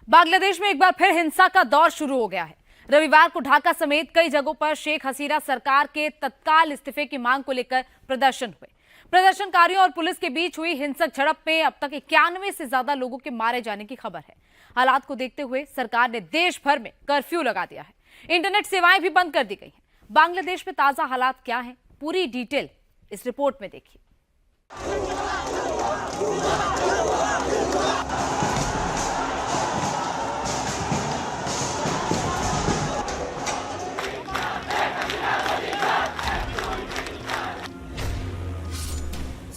बांग्लादेश में एक बार फिर हिंसा का दौर शुरू हो गया है। रविवार को ढाका समेत कई जगहों पर शेख हसीना सरकार के तत्काल इस्तीफे की मांग को लेकर प्रदर्शन हुए। प्रदर्शनकारियों और पुलिस के बीच हुई हिंसक झड़प में अब तक 91 से ज्यादा लोगों के मारे जाने की खबर है। हालात को देखते हुए सरकार ने देश भर में कर्फ्यू लगा दिया है। इंटरनेट सेवाएं भी बंद कर दी गई हैं। बांग्लादेश में ताजा हालात क्या हैं, पूरी डिटेल इस रिपोर्ट में देखिए।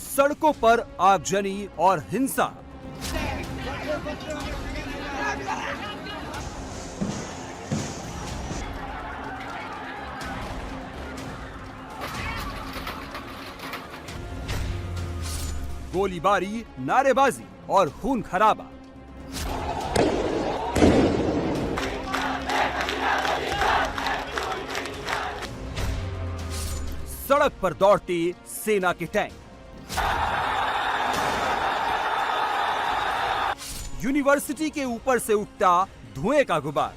सड़कों पर आगजनी और हिंसा। गोलीबारी, नारेबाजी और खून खराबा। सड़क पर दौड़ते सेना के टैंक। यूनिवर्सिटी के ऊपर से उठता धुएं का गुबार।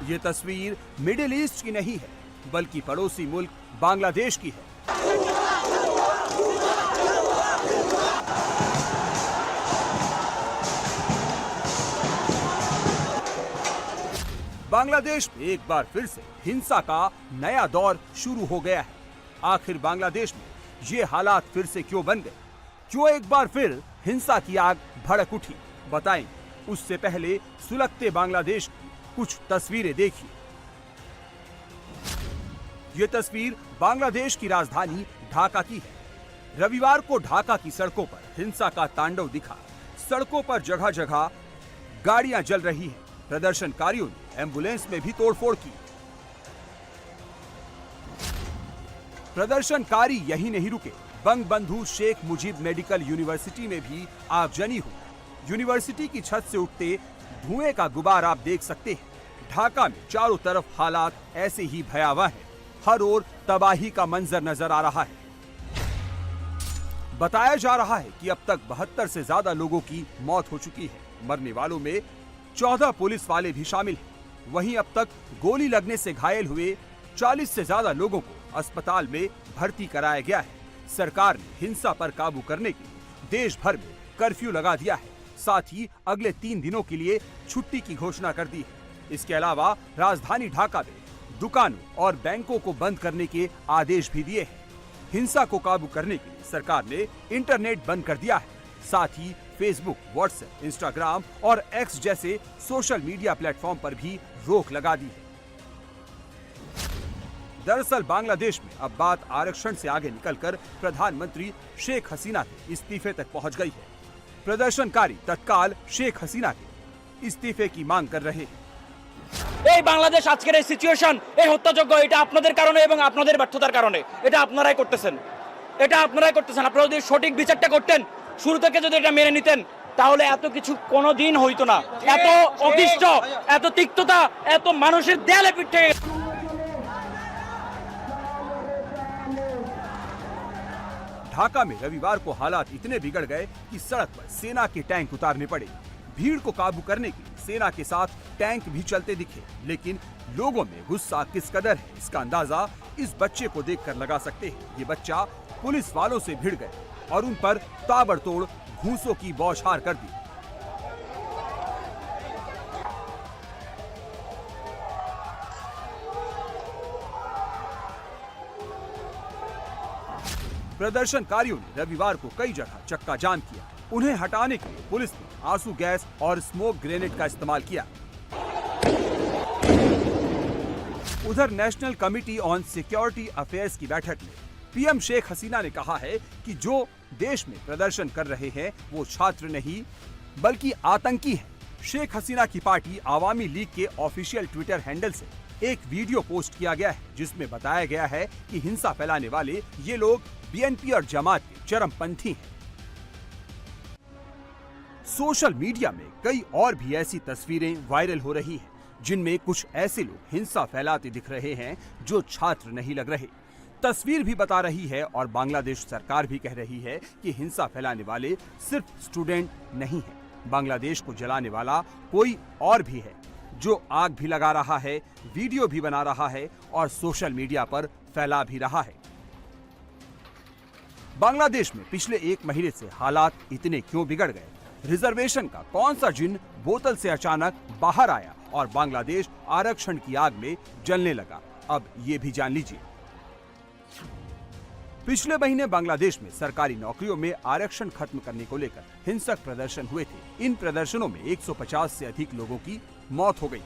ये तस्वीर मिडिल ईस्ट की नहीं है, बल्कि पड़ोसी मुल्क बांग्लादेश की है। बांग्लादेश में एक बार फिर से हिंसा का नया दौर शुरू हो गया है। आखिर बांग्लादेश में ये हालात फिर से क्यों बन गए? क्यों एक बार फिर हिंसा की आग भड़क उठी? बताएंगे। उससे पहले सुलगते बांग्लादेश की कुछ तस्वीरें देखिए। ये तस्वीर बांग्लादेश की राजधानी ढाका की है। रविवार को ढाका की सड़कों पर हिंसा का तांडव दिखा। सड़कों पर जगह जगह गाड़ियां जल रही हैं। प्रदर्शनकारियों ने एम्बुलेंस में भी तोड़फोड़ की। प्रदर्शनकारी यही नहीं रुके। बंगबंधु शेख मुजीब मेडिकल यूनिवर्सिटी में भी आगजनी हुई। यूनिवर्सिटी की छत से उठते धुएं का गुबार आप देख सकते हैं। ढाका में चारों तरफ हालात ऐसे ही भयावह हैं। हर ओर तबाही का मंजर नजर आ रहा है। बताया जा रहा है कि अब तक 72 से ज्यादा लोगों की मौत हो चुकी है। मरने वालों में 14 पुलिस वाले भी शामिल हैं। वहीं अब तक गोली लगने से घायल हुए 40 से ज्यादा लोगों को अस्पताल में भर्ती कराया गया है। सरकार ने हिंसा पर काबू करने के लिए देश भर में कर्फ्यू लगा दिया है। साथ ही अगले 3 दिनों के लिए छुट्टी की घोषणा कर दी है। इसके अलावा राजधानी ढाका में दुकानों और बैंकों को बंद करने के आदेश भी दिए हैं। हिंसा को काबू करने के लिए सरकार ने इंटरनेट बंद कर दिया है। साथ ही फेसबुक, व्हाट्सएप, इंस्टाग्राम और एक्स जैसे सोशल मीडिया प्लेटफॉर्म पर भी रोक लगा दी है। दरअसल बांग्लादेश में अब बात आरक्षण से आगे निकलकर प्रधानमंत्री शेख हसीना के इस्तीफे तक पहुंच गई है। प्रदर्शनकारी तत्काल शेख हसीना के इस्तीफे की मांग कर रहे हैं। এই বাংলাদেশ আজকের এই সিচুয়েশন, এই হত্যাযজ্ঞ, এটা আপনাদের কারণে এবং আপনাদের ব্যর্থতার কারণে। এটা আপনারাই করতেছেন। আপনারা যদি সঠিক বিচারটা করতেন, শুরু থেকে যদি এটা মেনে নিতেন, তাহলে এত কিছু কোনোদিন হইতো না। এত অতিষ্ঠ, এত তিক্ততা, এত মানুষের দেয়ালে পিঠে। ढाका में रविवार को हालात इतने बिगड़ गए कि सड़क पर सेना के टैंक उतारने पड़े। भीड़ को काबू करने के लिए सेना के साथ टैंक भी चलते दिखे। लेकिन लोगों में गुस्सा किस कदर है, इसका अंदाजा इस बच्चे को देखकर लगा सकते हैं। ये बच्चा पुलिस वालों से भिड़ गए और उन पर ताबड़तोड़ घूंसों की बौछार कर दी। प्रदर्शनकारियों ने रविवार को कई जगह चक्का जाम किया। उन्हें हटाने के लिए पुलिस ने आंसू गैस और स्मोक ग्रेनेड का इस्तेमाल किया। उधर national committee on security affairs की बैठक में पीएम शेख हसीना ने कहा है कि जो देश में प्रदर्शन कर रहे हैं वो छात्र नहीं बल्कि आतंकी हैं। शेख हसीना की पार्टी आवामी लीग के ऑफिशियल ट्विटर हैंडल से एक वीडियो पोस्ट किया गया है, जिसमें बताया गया है कि हिंसा फैलाने वाले ये लोग बीएनपी और जमात के चरमपंथी हैं। सोशल मीडिया में कई और भी ऐसी तस्वीरें वायरल हो रही हैं, जिनमें कुछ ऐसे लोग हिंसा फैलाते दिख रहे हैं जो छात्र नहीं लग रहे। तस्वीर भी बता रही है और बांग्लादेश सरकार भी कह रही है कि हिंसा फैलाने वाले सिर्फ स्टूडेंट नहीं है, बांग्लादेश को जलाने वाला कोई और भी है जो आग भी लगा रहा है, वीडियो भी बना रहा है और सोशल मीडिया पर फैला भी रहा है। बांग्लादेश में पिछले 1 महीने से हालात इतने क्यों बिगड़ गए? रिजर्वेशन का कौन सा जिन बोतल से अचानक बाहर आया और बांग्लादेश आरक्षण की आग में जलने लगा? अब ये भी जान लीजिए। पिछले महीने बांग्लादेश में सरकारी नौकरियों में आरक्षण खत्म करने को लेकर हिंसक प्रदर्शन हुए थे। इन प्रदर्शनों में 150 से अधिक लोगों की मौत हो गई।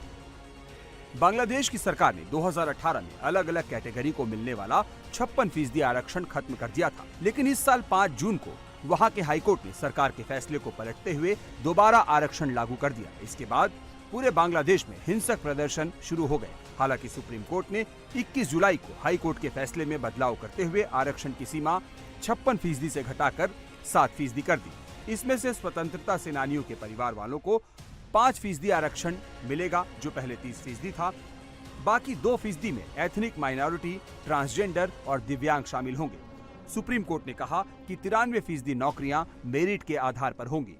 बांग्लादेश की सरकार ने 2018 में अलग अलग कैटेगरी को मिलने वाला 56% आरक्षण खत्म कर दिया था, लेकिन इस साल 5 जून को वहां के हाईकोर्ट ने सरकार के फैसले को पलटते हुए दोबारा आरक्षण लागू कर दिया। इसके बाद पूरे बांग्लादेश में हिंसक प्रदर्शन शुरू हो गए। हालांकि सुप्रीम कोर्ट ने 21 जुलाई को हाई कोर्ट के फैसले में बदलाव करते हुए आरक्षण की सीमा 56% से घटाकर 7% कर दी। इसमें से स्वतंत्रता सेनानियों के परिवार वालों को 5% आरक्षण मिलेगा, जो पहले 30% था। बाकी 2% में एथनिक माइनॉरिटी, ट्रांसजेंडर और दिव्यांग शामिल होंगे। सुप्रीम कोर्ट ने कहा कि 93% नौकरियां मेरिट के आधार पर होंगी।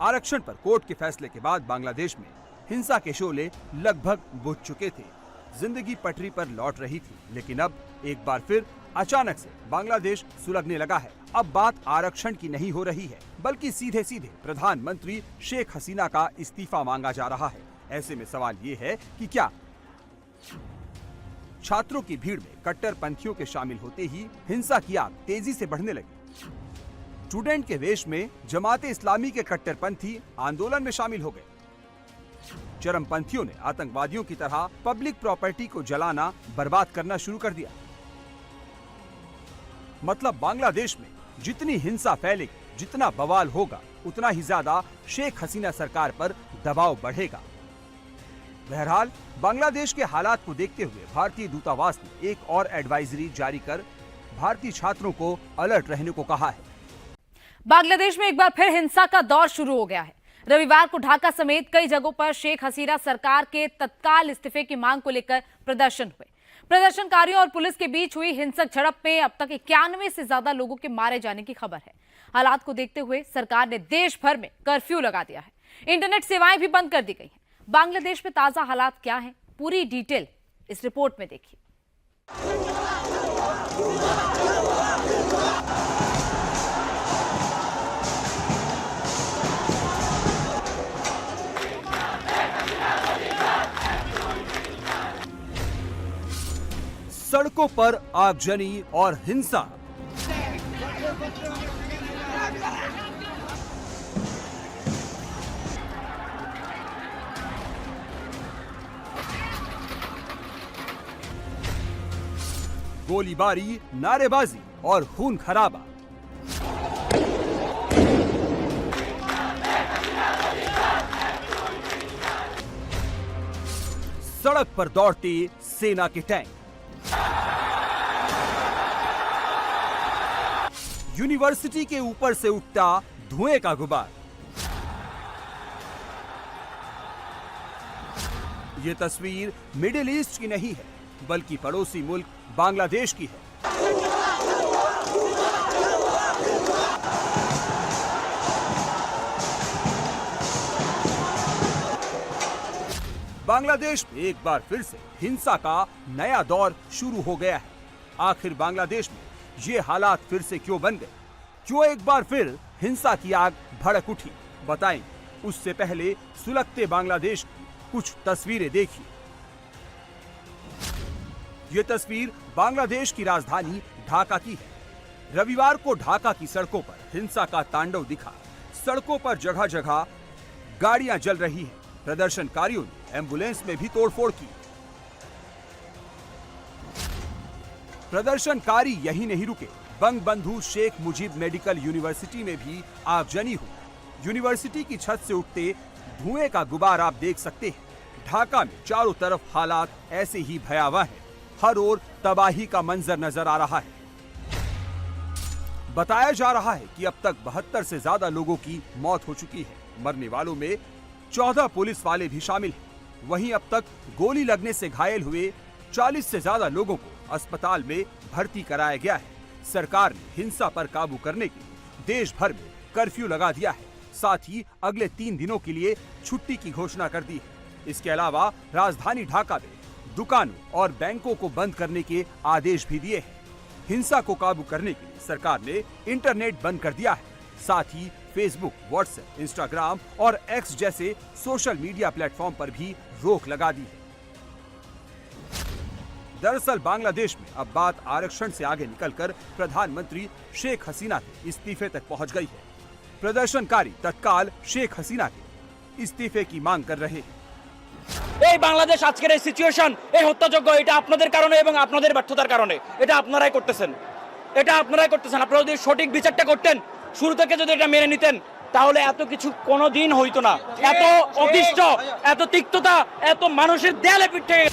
आरक्षण पर कोर्ट के फैसले के बाद बांग्लादेश में हिंसा के शोले लगभग बुझ चुके थे। जिंदगी पटरी पर लौट रही थी, लेकिन अब एक बार फिर अचानक से बांग्लादेश सुलगने लगा है। अब बात आरक्षण की नहीं हो रही है, बल्कि सीधे सीधे प्रधानमंत्री शेख हसीना का इस्तीफा मांगा जा रहा है। ऐसे में सवाल ये है कि क्या छात्रों की भीड़ में कट्टरपंथियों के शामिल होते ही हिंसा की आग तेजी से बढ़ने लगी? स्टूडेंट के वेश में जमाते इस्लामी के कट्टरपंथी आंदोलन में शामिल हो गए। चरमपंथियों ने आतंकवादियों की तरह पब्लिक प्रॉपर्टी को जलाना, बर्बाद करना शुरू कर दिया। मतलब बांग्लादेश में जितनी हिंसा फैलेगी, जितना बवाल होगा, उतना ही ज्यादा शेख हसीना सरकार पर दबाव बढ़ेगा। बहरहाल बांग्लादेश के हालात को देखते हुए भारतीय दूतावास ने एक और एडवाइजरी जारी कर भारतीय छात्रों को अलर्ट रहने को कहा है। बांग्लादेश में एक बार फिर हिंसा का दौर शुरू हो गया है। रविवार को ढाका समेत कई जगहों पर शेख हसीना सरकार के तत्काल इस्तीफे की मांग को लेकर प्रदर्शन हुए। प्रदर्शनकारियों और पुलिस के बीच हुई हिंसक झड़प में अब तक 91 से ज्यादा लोगों के मारे जाने की खबर है। हालात को देखते हुए सरकार ने देश भर में कर्फ्यू लगा दिया है। इंटरनेट सेवाएं भी बंद कर दी गई हैं। बांग्लादेश में ताजा हालात क्या हैं, पूरी डिटेल इस रिपोर्ट में देखिए। सड़कों पर आगजनी और हिंसा। गोलीबारी, नारेबाजी और खून खराबा। सड़क पर दौड़ते सेना के टैंक। यूनिवर्सिटी के ऊपर से उठता धुएं का गुबार। ये तस्वीर मिडिल ईस्ट की नहीं है, बल्कि पड़ोसी मुल्क बांग्लादेश की है। बांग्लादेश में एक बार फिर से हिंसा का नया दौर शुरू हो गया है। आखिर बांग्लादेश में ये हालात फिर से क्यों बन गए? क्यों एक बार फिर हिंसा की आग भड़क उठी? बताएं, उससे पहले सुलगते बांग्लादेश की कुछ तस्वीरें देखिए। ये तस्वीर बांग्लादेश की राजधानी ढाका की है। रविवार को ढाका की सड़कों पर हिंसा का तांडव दिखा। सड़कों पर जगह जगह गाड़ियां जल रही हैं। प्रदर्शनकारियों ने एम्बुलेंस में भी तोड़फोड़ की। प्रदर्शनकारी यही नहीं रुके, बंगबंधु शेख मुजीब मेडिकल यूनिवर्सिटी में भी आगजनी हुई। यूनिवर्सिटी की छत से उठते धुएं का गुबार आप देख सकते हैं। ढाका में चारों तरफ हालात ऐसे ही भयावह हैं। हर ओर तबाही का मंजर नजर आ रहा है। बताया जा रहा है कि अब तक 72 से ज्यादा लोगों की मौत हो चुकी है। मरने वालों में 14 पुलिस वाले भी शामिल हैं। वहीं अब तक गोली लगने से घायल हुए 40 से ज्यादा लोगों को अस्पताल में भर्ती कराया गया है। सरकार ने हिंसा पर काबू करने के लिए देश भर में कर्फ्यू लगा दिया है। साथ ही अगले 3 दिनों के लिए छुट्टी की घोषणा कर दी है। इसके अलावा राजधानी ढाका में दुकानों और बैंकों को बंद करने के आदेश भी दिए हैं। हिंसा को काबू करने के लिए सरकार ने इंटरनेट बंद कर दिया है। साथ ही फेसबुक, व्हाट्सएप, इंस्टाग्राम और एक्स जैसे सोशल मीडिया प्लेटफॉर्म पर भी रोक लगा दी है। दरअसल बांग्लादेश में अब बात आरक्षण से आगे निकलकर प्रधानमंत्री शेख हसीना के इस्तीफे तक पहुंच गई है। प्रदर्शनकारी तत्काल शेख हसीना के इस्तीफे की मांग कर रहे हैं। এই বাংলাদেশ আজকের এই সিচুয়েশন, এই হত্যাযজ্ঞ, এটা আপনাদের কারণে এবং আপনাদের ব্যর্থতার কারণে। এটা আপনারাই করতেছেন, আপনারা যদি সঠিক বিচারটা করতেন, শুরু থেকে যদি এটা মেনে নিতেন, তাহলে এত কিছু কোনোদিন হইতো না। এত অতিষ্ঠ, এত তিক্ততা, এত মানুষের দেয়ালে পিঠ থেকে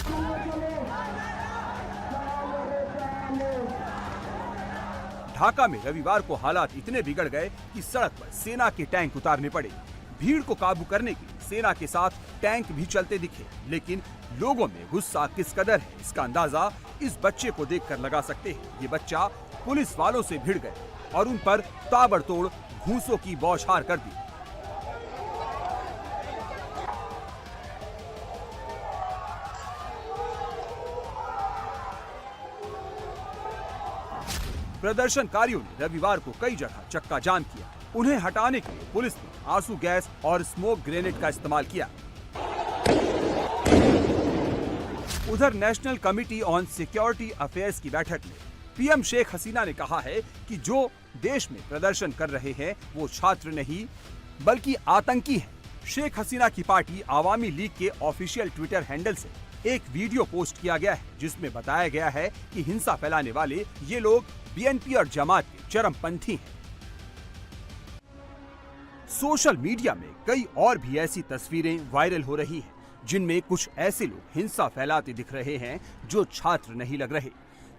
ढाका में रविवार को हालात इतने बिगड़ गए कि सड़क पर सेना के टैंक उतारने पड़े। भीड़ को काबू करने के लिए सेना के साथ टैंक भी चलते दिखे, लेकिन लोगों में गुस्सा किस कदर है इसका अंदाजा इस बच्चे को देखकर लगा सकते हैं। ये बच्चा पुलिस वालों से भिड़ गए और उन पर ताबड़तोड़ घूंसों की बौछार कर दी। प्रदर्शनकारियों ने रविवार को कई जगह चक्का जाम किया। उन्हें हटाने के लिए पुलिस ने आंसू गैस और स्मोक ग्रेनेड का इस्तेमाल किया। उधर national committee on security affairs की बैठक में पीएम शेख हसीना ने कहा है कि जो देश में प्रदर्शन कर रहे हैं वो छात्र नहीं बल्कि आतंकी है। शेख हसीना की पार्टी आवामी लीग के ऑफिशियल ट्विटर हैंडल से एक वीडियो पोस्ट किया गया है, जिसमें बताया गया है कि हिंसा फैलाने वाले ये लोग बीएनपी और जमात के चरमपंथी हैं। सोशल मीडिया में कई और भी ऐसी तस्वीरें वायरल हो रही हैं, जिनमें कुछ ऐसे लोग हिंसा फैलाते दिख रहे हैं जो छात्र नहीं लग रहे।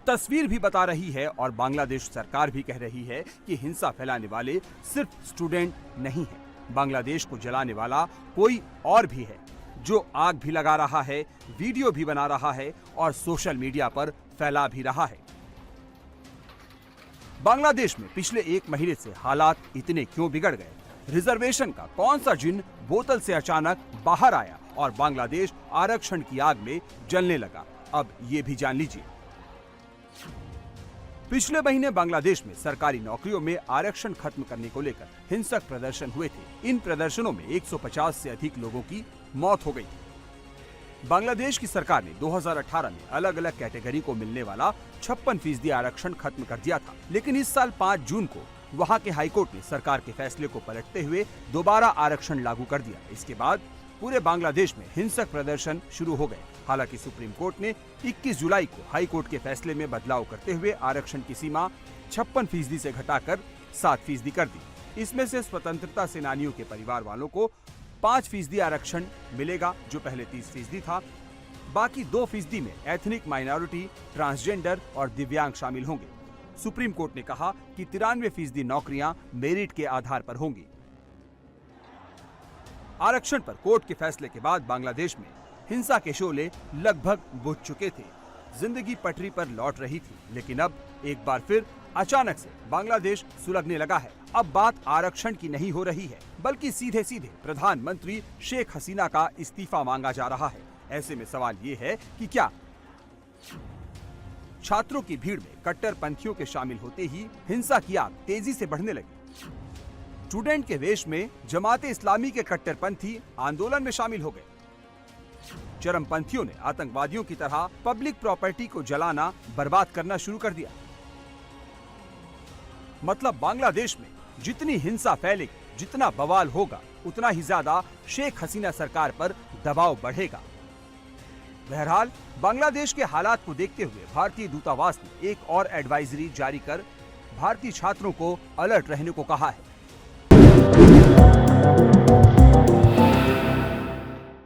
तस्वीर भी बता रही है और बांग्लादेश सरकार भी कह रही है कि हिंसा फैलाने वाले सिर्फ स्टूडेंट नहीं है, बांग्लादेश को जलाने वाला कोई और भी है जो आग भी लगा रहा है, वीडियो भी बना रहा है और सोशल मीडिया पर फैला भी रहा है। बांग्लादेश में पिछले 1 महीने से हालात इतने क्यों बिगड़ गए? रिजर्वेशन का कौन सा जिन बोतल से अचानक बाहर आया और बांग्लादेश आरक्षण की आग में जलने लगा? अब ये भी जान लीजिए। पिछले महीने बांग्लादेश में सरकारी नौकरियों में आरक्षण खत्म करने को लेकर हिंसक प्रदर्शन हुए थे। इन प्रदर्शनों में 150 से अधिक लोगों की मौत हो गई। बांग्लादेश की सरकार ने 2018 में अलग अलग कैटेगरी को मिलने वाला 56% आरक्षण खत्म कर दिया था, लेकिन इस साल 5 जून को वहां के हाईकोर्ट ने सरकार के फैसले को पलटते हुए दोबारा आरक्षण लागू कर दिया। इसके बाद पूरे बांग्लादेश में हिंसक प्रदर्शन शुरू हो गए। हालांकि सुप्रीम कोर्ट ने 21 जुलाई को हाई कोर्ट के फैसले में बदलाव करते हुए आरक्षण की सीमा 56% से घटाकर 7% कर दी। इसमें से स्वतंत्रता सेनानियों के परिवार वालों को 5% आरक्षण मिलेगा, जो पहले 30% था। बाकी 2% में एथनिक माइनॉरिटी, ट्रांसजेंडर और दिव्यांग शामिल होंगे। सुप्रीम कोर्ट ने कहा कि 93% नौकरियां मेरिट के आधार पर होंगी। आरक्षण पर कोर्ट के फैसले के बाद बांग्लादेश में हिंसा के शोले लगभग बुझ चुके थे। जिंदगी पटरी पर लौट रही थी, लेकिन अब एक बार फिर अचानक से बांग्लादेश सुलगने लगा है। अब बात आरक्षण की नहीं हो रही है, बल्कि सीधे सीधे प्रधानमंत्री शेख हसीना का इस्तीफा मांगा जा रहा है। ऐसे में सवाल ये है कि क्या छात्रों की भीड़ में कट्टरपंथियों के शामिल होते ही हिंसा की आग तेजी से बढ़ने लगी? स्टूडेंट के वेश में जमाते इस्लामी के कट्टरपंथी आंदोलन में शामिल हो गए। चरमपंथियों ने आतंकवादियों की तरह पब्लिक प्रॉपर्टी को जलाना, बर्बाद करना शुरू कर दिया। मतलब बांग्लादेश में जितनी हिंसा फैलेगी, जितना बवाल होगा, उतना ही ज्यादा शेख हसीना सरकार पर दबाव बढ़ेगा। बहरहाल बांग्लादेश के हालात को देखते हुए भारतीय दूतावास ने एक और एडवाइजरी जारी कर भारतीय छात्रों को अलर्ट रहने को कहा है।